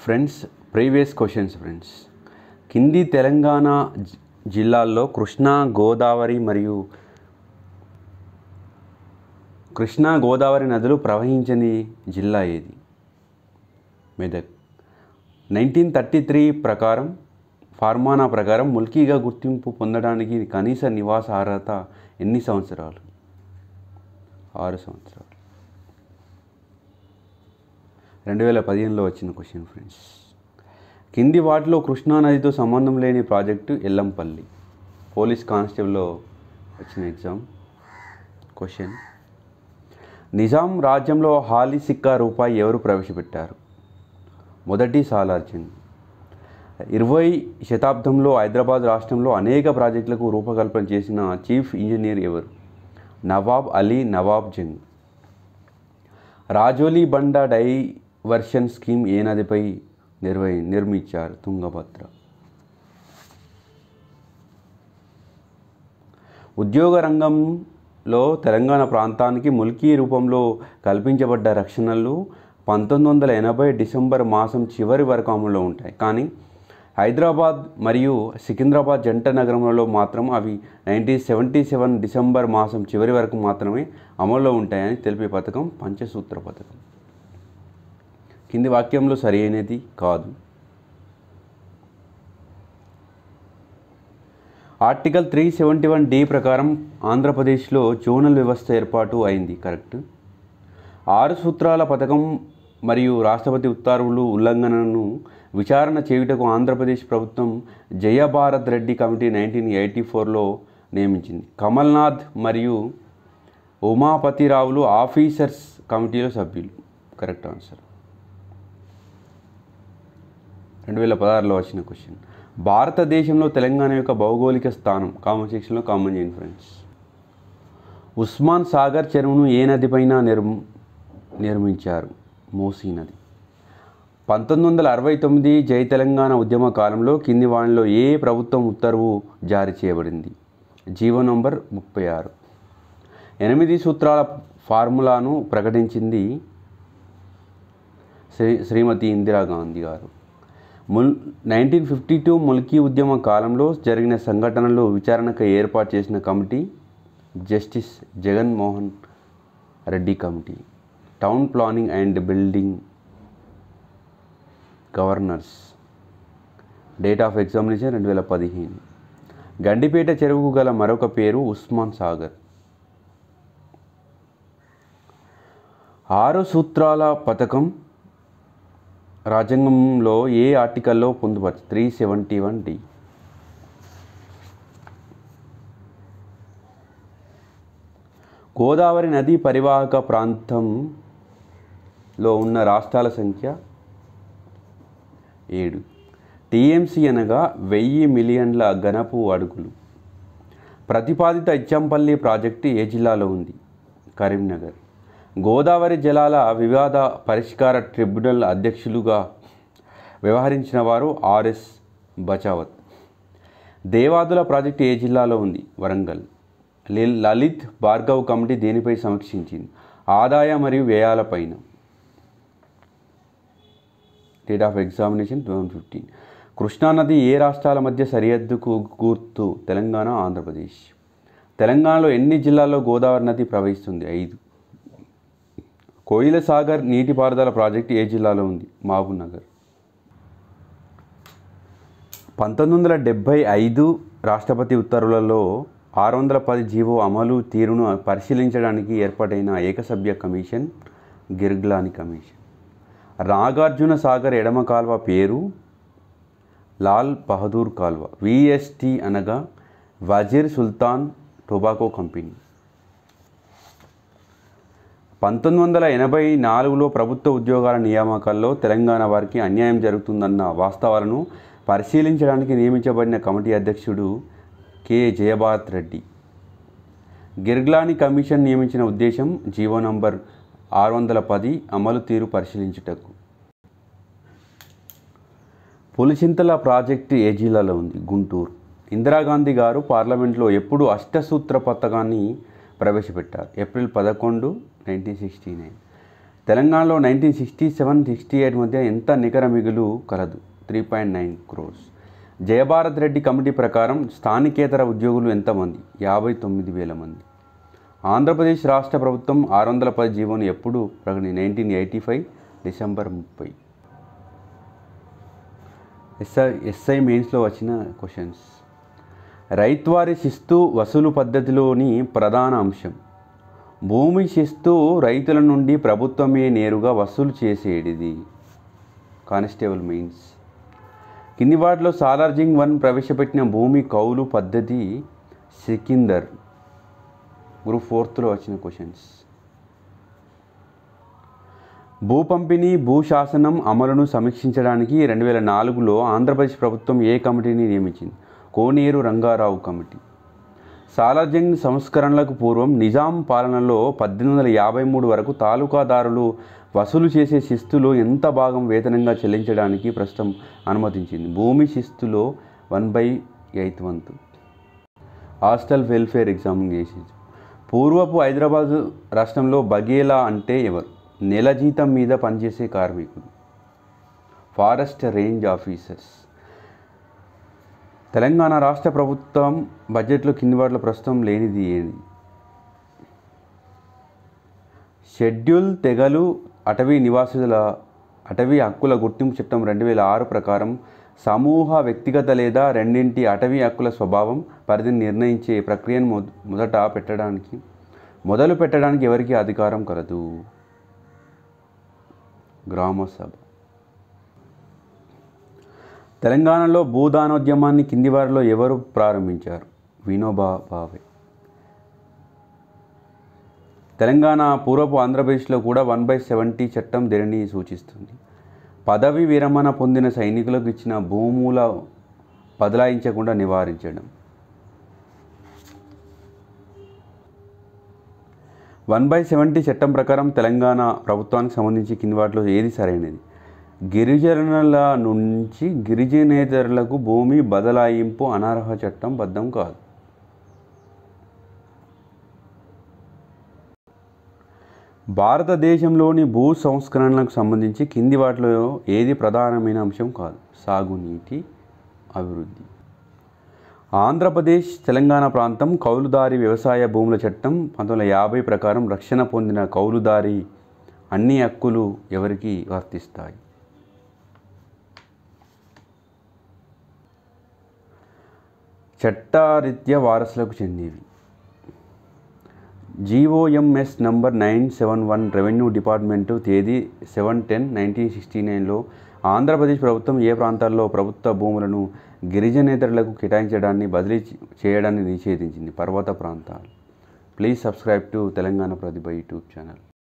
Friends, previous questions friends. కింది తెలంగాణ జిల్లాల్లో కృష్ణా గోదావరి నదులు ప్రవహించని జిల్లా ఏది? మెదక్. 1933 ప్రకారం ఫార్మానా ప్రకారం ముల్కీగా గుర్తింపు పొందడానికి కనీస నివాస అర్హత ఎన్ని సంవత్సరాలు? 6 సంవత్సరాలు. 2015లో వచ్చిన క్వశ్చన్ ఫ్రెండ్స్. కింది వాటిలో కృష్ణానదితో సంబంధం లేని ప్రాజెక్టు ఎల్లంపల్లి. పోలీస్ కానిస్టేబుల్లో వచ్చిన ఎగ్జామ్ క్వశ్చన్. నిజాం రాజ్యంలో హాలీ సిక్కా రూపాయి ఎవరు ప్రవేశపెట్టారు? మొదటి సాలార్ జంగ్. 20వ శతాబ్దంలో హైదరాబాద్ రాష్ట్రంలో అనేక ప్రాజెక్టులకు రూపకల్పన చేసిన చీఫ్ ఇంజనీర్ ఎవరు? నవాబ్ అలీ నవాబ్ జంగ్. రాజోలి బండ డైవర్షన్ స్కీమ్ ఏ నదిపై నిర్మించారు? తుంగభద్ర. ఉద్యోగ రంగంలో తెలంగాణ ప్రాంతానికి ముల్కీ రూపంలో కల్పించబడ్డ రక్షణలు 1980 డిసెంబర్ మాసం చివరి వరకు అమలులో ఉంటాయి. కానీ హైదరాబాద్ మరియు సికింద్రాబాద్ జంట నగరంలో మాత్రం అవి 1977 డిసెంబర్ మాసం చివరి వరకు మాత్రమే అమల్లో ఉంటాయని తెలిపే పథకం పంచసూత్ర పథకం. కింది వాక్యంలో సరి అయినది కాదు. ఆర్టికల్ 371D ప్రకారం ఆంధ్రప్రదేశ్లో జోనల్ వ్యవస్థ ఏర్పాటు అయింది. కరెక్ట్. 6 సూత్రాల పథకం మరియు రాష్ట్రపతి ఉత్తర్వులు ఉల్లంఘనను విచారణ చేయుటకు ఆంధ్రప్రదేశ్ ప్రభుత్వం జయభారత్ రెడ్డి కమిటీ 1984లో నియమించింది. కమల్నాథ్ మరియు ఉమాపతిరావులు ఆఫీసర్స్ కమిటీలో సభ్యులు. Correct answer. 2016లో వచ్చిన క్వశ్చన్. భారతదేశంలో తెలంగాణ యొక్క భౌగోళిక స్థానం. కామెంట్ సెక్షన్లో కామెంట్ చేయండి ఫ్రెండ్స్. ఉస్మాన్ సాగర్ చెరువును ఏ నదిపైన నిర్మించారు? మూసీ నది. 1969 జై తెలంగాణ ఉద్యమ కాలంలో కింది వానిలో ఏ ప్రభుత్వం ఉత్తర్వు జారీ చేయబడింది? GO number 36. 8 సూత్రాల ఫార్ములాను ప్రకటించింది శ్రీమతి ఇందిరాగాంధీ గారు. 1952 ముల్కీ ఉద్యమ కాలంలో జరిగిన సంఘటనలు విచారణకు ఏర్పాటు చేసిన committee justice Jaganmohan Reddy committee. Town planning and building governors. Date of examination 2015. Gandipet చెరువుకు గల మరొక పేరు ఉస్మాన్ సాగర్. 6 సూత్రాల పథకం రాజ్యాంగంలో ఏ ఆర్టికల్లో పొందుపరచు? 371D. గోదావరి నది పరివాహక ప్రాంతంలో ఉన్న రాష్ట్రాల సంఖ్య 7. టీఎంసీ అనగా 1000 మిలియన్ల ఘనపు అడుగులు. ప్రతిపాదిత ఇచ్చంపల్లి ప్రాజెక్టు ఏ జిల్లాలో ఉంది? కరీంనగర్. గోదావరి జలాల వివాద పరిష్కార ట్రిబ్యునల్ అధ్యక్షులుగా వ్యవహరించిన వారు ఆర్ఎస్ బచావత్. దేవాదుల ప్రాజెక్టు ఏ జిల్లాలో ఉంది? వరంగల్. లలిత్ భార్గవ్ కమిటీ దేనిపై సమీక్షించింది? ఆదాయ మరియు వ్యయాలపైన. Date of examination 2015. కృష్ణానది ఏ రాష్ట్రాల మధ్య సరిహద్దుకు గుర్తు? తెలంగాణ, ఆంధ్రప్రదేశ్. తెలంగాణలో ఎన్ని జిల్లాల్లో గోదావరి నది ప్రవహిస్తుంది? 5. కోయిల సాగర్ నీటిపారుదల ప్రాజెక్టు ఏ జిల్లాలో ఉంది? మహబూబ్ నగర్. 1975 రాష్ట్రపతి ఉత్తర్వులలో 610 జీవో అమలు తీరును పరిశీలించడానికి ఏర్పాటైన ఏకసభ్య కమిషన్ గిర్గ్లాని కమిషన్. నాగార్జున సాగర్ ఎడమ కాల్వ పేరు లాల్ బహదూర్ కాల్వ. విఎస్టీ అనగా వజీర్ సుల్తాన్ టొబాకో కంపెనీ. 1984లో ప్రభుత్వ ఉద్యోగాల నియామకాల్లో తెలంగాణ వారికి అన్యాయం జరుగుతుందన్న వాస్తవాలను పరిశీలించడానికి నియమించబడిన కమిటీ అధ్యక్షుడు కె జయభారత్ రెడ్డి. గిర్గ్లాని కమిషన్ నియమించిన ఉద్దేశం జీవో నంబర్ 610 అమలు తీరు పరిశీలించుటకు. పులిచింతల ప్రాజెక్టు ఏ జిల్లాలో ఉంది? గుంటూరు. ఇందిరాగాంధీ గారు పార్లమెంట్లో ఎప్పుడు అష్టసూత్ర పథకాన్ని ప్రవేశపెట్టారు? ఏప్రిల్ 11, 1969. తెలంగాణలో 1967-68 మధ్య ఎంత నికర మిగులు కలదు? 3.9 crores. జయభారత్ రెడ్డి కమిటీ ప్రకారం స్థానికేతర ఉద్యోగులు ఎంతమంది? 59,000 మంది. ఆంధ్రప్రదేశ్ రాష్ట్ర ప్రభుత్వం 610 జీవోను ఎప్పుడు 1985 డిసెంబర్ 30. ఎస్ఐ మెయిన్స్లో వచ్చిన క్వశ్చన్స్. రైతువారీ శిస్తు వసూలు పద్ధతిలోని ప్రధాన అంశం. భూమి శిస్తు రైతుల నుండి ప్రభుత్వమే నేరుగా వసూలు చేసేటిది. Constable mains. కింది వాటిలో సాలార్జింగ్ 1 ప్రవేశపెట్టిన భూమి కౌలు పద్ధతి సికిందర్. గ్రూప్ 4లో వచ్చిన క్వశ్చన్స్. భూ పంపిణీ భూశాసనం అమలును సమీక్షించడానికి 2004లో ఆంధ్రప్రదేశ్ ప్రభుత్వం ఏ కమిటీని నియమించింది? కోనేరు రంగారావు కమిటీ. సాలార్జింగ్ సంస్కరణలకు పూర్వం నిజాం పాలనలో 1853 వరకు తాలూకాదారులు వసూలు చేసే శిస్తులో ఎంత భాగం వేతనంగా చెల్లించడానికి ప్రస్తుతం అనుమతించింది? భూమి శిస్తులో 1/8 వంతు. Hostel welfare examination. పూర్వపు హైదరాబాద్ రాష్ట్రంలో బఘేలా అంటే ఎవరు? నెల జీతం మీద పనిచేసే కార్మికులు. Forest range officers. తెలంగాణ రాష్ట్ర ప్రభుత్వం బడ్జెట్లో కింది వాటిలో ప్రస్తుతం లేనిది ఏది? షెడ్యూల్ తెగలు అటవీ నివాసుల అటవీ హక్కుల గుర్తింపు చట్టం 2006 ప్రకారం సమూహ, వ్యక్తిగత లేదా రెండింటి అటవీ హక్కుల స్వభావం పరిధిని నిర్ణయించే ప్రక్రియను మొదలు పెట్టడానికి ఎవరికి అధికారం కలదు? గ్రామసభ. తెలంగాణలో భూదానోద్యమాన్ని కింది వారిలో ఎవరు ప్రారంభించారు? వినోబా భావే. తెలంగాణ పూర్వపు ఆంధ్రప్రదేశ్లో కూడా 1/70 చట్టం దేనిని సూచిస్తుంది? పదవి విరమణ పొందిన సైనికులకు ఇచ్చిన భూముల బదలాయించకుండా నివారించడం. 1/70 చట్టం ప్రకారం తెలంగాణ ప్రభుత్వానికి సంబంధించి కింది వాటిలో ఏది సరైనది? గిరిజనుల నుంచి గిరిజనేతరులకు భూమి బదలాయింపు అనర్హ చట్టం బద్ధం కాదు. భారతదేశంలోని భూ సంస్కరణలకు సంబంధించి కింది వాటిలో ఏది ప్రధానమైన అంశం కాదు? సాగునీటి అభివృద్ధి. ఆంధ్రప్రదేశ్ తెలంగాణ ప్రాంతం కౌలుదారి వ్యవసాయ భూముల చట్టం 1950 ప్రకారం రక్షణ పొందిన కౌలుదారి అన్ని హక్కులు ఎవరికి వర్తిస్తాయి? చట్టరీత్యా వారసులకు చెందేవి. GOMS నంబర్ 971 రెవెన్యూ డిపార్ట్మెంటు తేదీ 7/10/1969లో ఆంధ్రప్రదేశ్ ప్రభుత్వం ఏ ప్రాంతాల్లో ప్రభుత్వ భూములను గిరిజనేతరులకు కేటాయించడాన్ని బదిలీ చేయడాన్ని నిషేధించింది? పర్వత ప్రాంతాలు. Please subscribe to Telangana Pratibha YouTube channel.